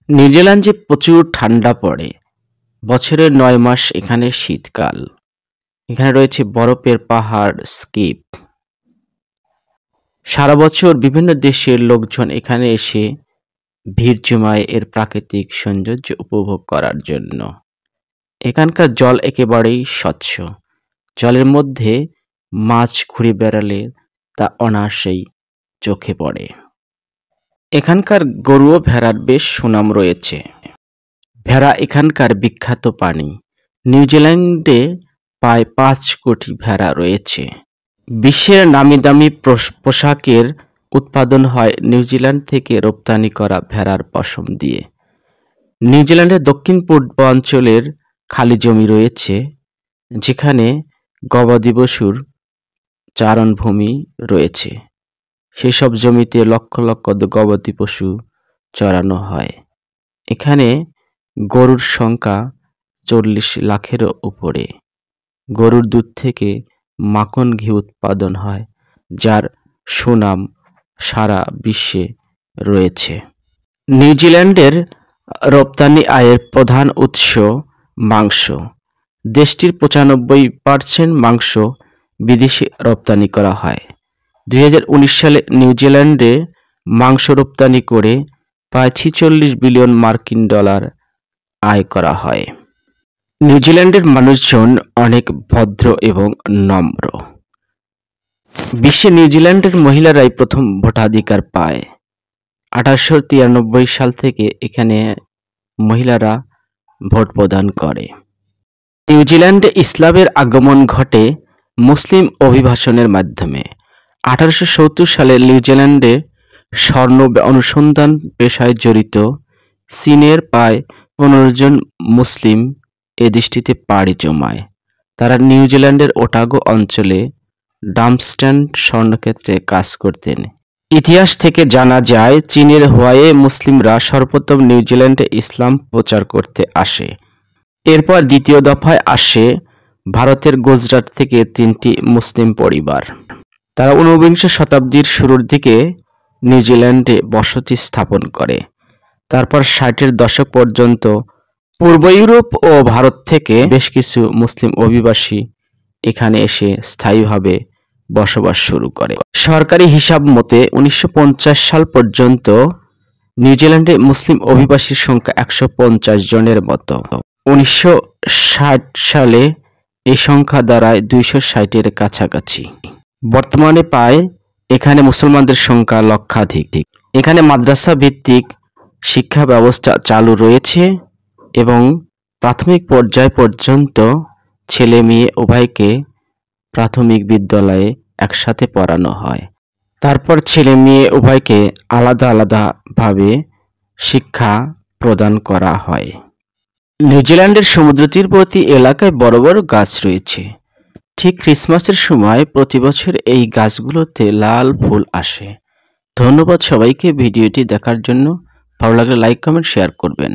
নিউজিল্যান্ডে প্রচুর ঠান্ডা পড়ে। বছরের ৯ মাস এখানে শীতকাল। এখানে রয়েছে বরফের পাহাড়, স্কিপ। সারা বছর বিভিন্ন দেশের লোকজন এখানে এসে ভিড় জমায় এর প্রাকৃতিক সৌন্দর্য উপভোগ করার জন্য। এখানকার জল একেবারেই স্বচ্ছ। জলের মধ্যে মাছ ঘুরে বেড়ালে তা অনায়াসেই চোখে পড়ে। এখানকার গরু ও ভেড়ার বেশ সুনাম রয়েছে। ভেড়া এখানকার বিখ্যাত প্রাণী। নিউজিল্যান্ডে প্রায় ৫ কোটি ভেড়া রয়েছে। বিশ্বের নামিদামি পোশাকের উৎপাদন হয় নিউজিল্যান্ড থেকে রপ্তানি করা ভেড়ার পশম দিয়ে। নিউজিল্যান্ডের দক্ষিণ পূর্বাঞ্চলের খালি জমি রয়েছে, যেখানে গবাদি পশুর চারণভূমি রয়েছে। সেসব জমিতে লক্ষ লক্ষ গবাদি পশু চরানো হয়। এখানে গরুর সংখ্যা ৪০ লাখেরও উপরে। গরুর দুধ থেকে মাখন ঘি উৎপাদন হয়, যার সুনাম সারা বিশ্বে রয়েছে। নিউজিল্যান্ডের রপ্তানি আয়ের প্রধান উৎস মাংস। দেশটির ৯৫% মাংস বিদেশে রপ্তানি করা হয়। ২০১৯ সালে নিউজিল্যান্ডে মাংস রপ্তানি করে প্রায় ৪৬ বিলিয়ন মার্কিন ডলার আয় করা হয়। নিউজিল্যান্ডের মানুষজন অনেক ভদ্র এবং নম্র। বিশ্বে নিউজিল্যান্ডের মহিলারাই প্রথম ভোটাধিকার পায়। ১৮৯৩ সাল থেকে এখানে মহিলারা ভোট প্রদান করে। নিউজিল্যান্ডে ইসলামের আগমন ঘটে মুসলিম অভিবাসনের মাধ্যমে। ১৮৭০ সালে নিউজিল্যান্ডে স্বর্ণ অনুসন্ধান পেশায় জড়িত চীনের প্রায় ১৫ জন মুসলিম এ দেশটিতে পাড়ি জমায়। তারা নিউজিল্যান্ডের ওটাগো অঞ্চলে ডামস্ট্যান্ড স্বর্ণক্ষেত্রে কাজ করতেন। ইতিহাস থেকে জানা যায়, চীনের হুয়ায়ে মুসলিমরা সর্বপ্রথম নিউজিল্যান্ডে ইসলাম প্রচার করতে আসে। এরপর দ্বিতীয় দফায় আসে ভারতের গুজরাট থেকে ৩টি মুসলিম পরিবার। তারা ঊনবিংশ শতাব্দীর শুরুর দিকে নিউজিল্যান্ডে বসতি স্থাপন করে। তারপর ৬০-এর দশক পর্যন্ত পূর্ব ইউরোপ ও ভারত থেকে বেশ কিছু মুসলিম অভিবাসী এখানে এসে স্থায়ীভাবে বসবাস শুরু করে। সরকারি হিসাব মতে ১৯৫০ সাল পর্যন্ত নিউজিল্যান্ডে মুসলিম অভিবাসীর সংখ্যা ১৫০ জনের মতো। ১৯৬০ সালে এই সংখ্যা দাঁড়ায় ২৬০-এর কাছাকাছি। বর্তমানে প্রায় এখানে মুসলমানদের সংখ্যা লক্ষাধিক। এখানে মাদ্রাসা ভিত্তিক শিক্ষা ব্যবস্থা চালু রয়েছে এবং প্রাথমিক পর্যায় পর্যন্ত ছেলে মেয়ে উভয়কে প্রাথমিক বিদ্যালয়ে একসাথে পড়ানো হয়। তারপর ছেলে মেয়ে উভয়কে আলাদা আলাদাভাবে শিক্ষা প্রদান করা হয়। নিউজিল্যান্ডের সমুদ্র তীরবর্তী এলাকায় বড় বড় গাছ রয়েছে। ঠিক ক্রিসমাসের সময় প্রতি বছর এই গাছগুলোতে লাল ফুল আসে। ধন্যবাদ সবাইকে ভিডিওটি দেখার জন্য। ভালো লাগলে লাইক, কমেন্ট, শেয়ার করবেন।